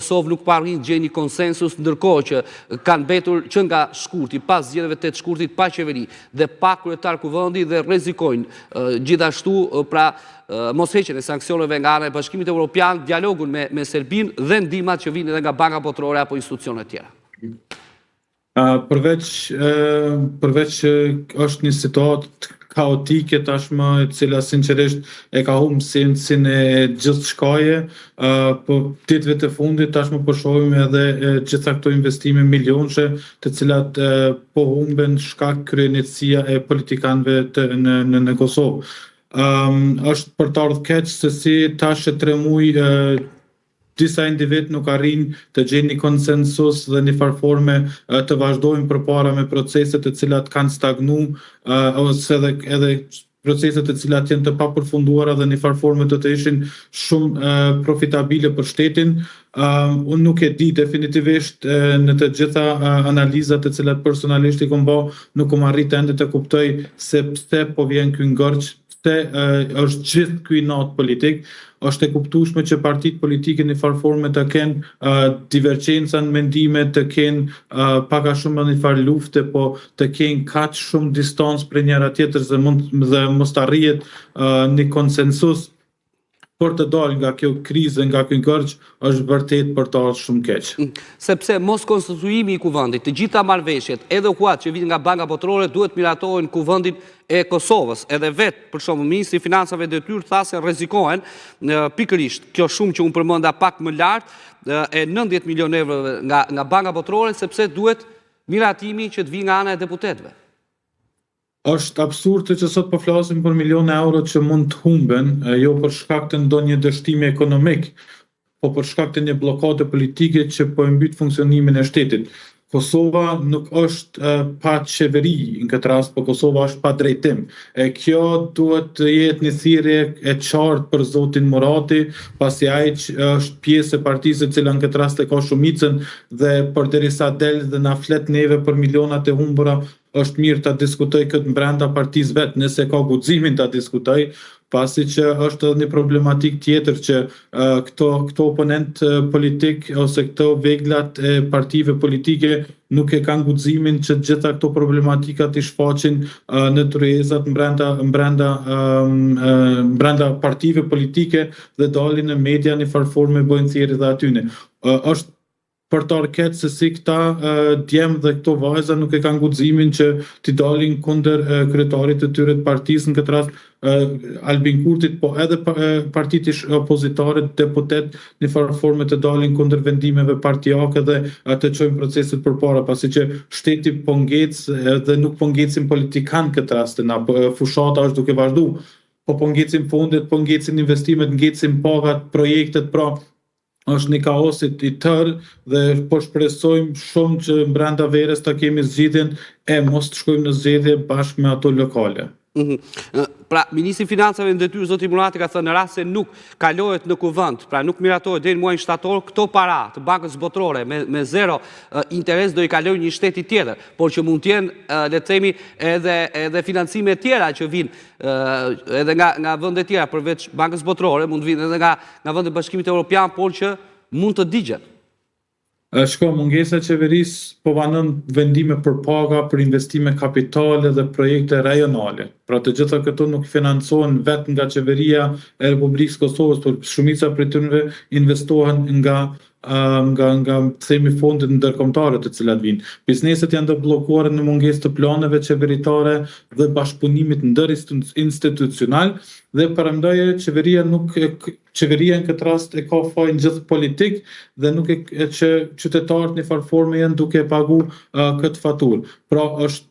Kosovë nuk pa arrit gjeni konsensus, ndërkohë që kanë mbetur që nga shkurti, pas zgjedhjeve 8 shkurtit pa qeveri dhe pa kryetar kuvendi dhe rrezikojnë gjithashtu pra mosheqjen e sanksioneve nga ana e Bashkimit Evropian, dialogun me Serbinë dhe ndihmat që vijnë edhe nga Banka Botërore apo institucionet tjera. Përveç që është një situatë kaotike tashmë, e cila sinqerisht e ka humbë sensin e gjithë shkaje, po ditëve të fundit tashmë po shohim edhe gjitha këto investime milionëshe, të cilat po humben shkak kryenetësia e politikanëve në Kosovë. Është për të ardhur keq se si tash e 3 muaj disa individ nuk arrin të gjejnë një konsensus dhe një farforme të vazhdojnë përpara me proceset të cilat kanë stagnu ose edhe proceset të cilat janë të papërfunduara dhe një farforme të ishin shumë profitabile për shtetin. Unë nuk e di definitivisht në të gjitha analizat të cilat personalisht i kom bë, nuk kom arrit ende të kuptoj se pse po vjen ky ngërç, pse është gjithë ky natë politik. Është e kuptueshme që partitë politike në farforme të kenë divergjenca në mendime, të kenë pak a shumë në një farë lufte, po të kenë kaq shumë distancë prej njëra tjetrës dhe mos të arrihet një konsensus për të dalë nga kjo krizë, nga ky ngërç, është vërtet për të ardhur shumë keq. Sepse mos konstituimi i kuvendit, të gjitha marrëveshjet, edhe huat që vijnë nga Banka Botërore duhet miratohen kuvendit e Kosovës. Edhe vetë, për shembull, ministri i Financave detyrë tha se rrezikohen pikërisht kjo shumë që unë përmenda pak më lart e 90 milionë euro nga Banka Botërore, sepse duhet miratimi që të vijë nga ana e deputetëve. Është absurde që sot po flasim për miliona euro që mund të humben, jo për shkak të ndonjë dështimi ekonomik, po për shkak të një blokade politike që po e mbyt funksionimin e shtetit. Kosova nuk është pa qeveri në këtë rast, po Kosova është pa drejtim. Kjo duhet të jetë një thirrje e qartë për zotin Murati, pasi ai është pjesë e partisë e cila në këtë rast e ka shumicën dhe përderisa del dhe na flet neve për milionat e humbura, është mirë ta diskutoj këtë brenda partisë vet, nëse ka guximin ta diskutoj, pasi që është edhe një problematik tjetër që këto oponent politik ose këto veglat e partive politike nuk e kanë guximin që gjitha këto problematikat i shfaqin në tryezat brenda partive politike dhe dalin në media një farforme bëjnë thirrje dhe atyne. Është për të arket se si këta djemë dhe këto vajza nuk e kanë guximin që t'i dalin kundër kryetarit të tyre të partisë, në këtë rast Albin Kurtit, po edhe partitë opozitare, deputet në farforme të dalin kundër vendimeve partijake dhe të çojnë proceset përpara, pasi që shteti po ngec dhe nuk po ngecin politikan këtë rast, fushata është duke vazhdu, po ngecin fondet, po ngecin investimet, ngecin pagat, projektet, pra është një kaosit i tërë dhe po shpresojmë shumë që brenda verës ta kemi zgjidhjen e mos të shkojmë në zgjedhje bashkë me ato lokale. Pra, Ministri i Financave në detyrë zoti Murati ka thënë në rast se nuk kalohet në kuvend, pra nuk miratohet deri në muajin shtator, këto para të Bankës Botërore me zero interes do i kalojnë një shteti tjetër, por që mund të jenë, le të themi, edhe financime tjera që vinë edhe nga vende tjera përveç Bankës Botërore, mund të vinë edhe nga vende të Bashkimit Evropian, por që mund të digjen. Shko, mungesa e qeverisë po banon vendime për paga, për investime kapitale dhe projekte rajonale. Pra të gjitha këto nuk financohen vetë nga qeveria e Republikës Kosovës, por shumica prej tyre investohen nga themi fondet ndërkombëtare të cilat vijnë. Bizneset janë të bllokuara në mungesë të planeve qeveritare dhe bashkëpunimit ndërinstitucional dhe parandaj qeveria në këtë rast e ka fajin gjithë politik dhe nuk që qytetarët në farforme janë duke pagu këtë faturë. Pra është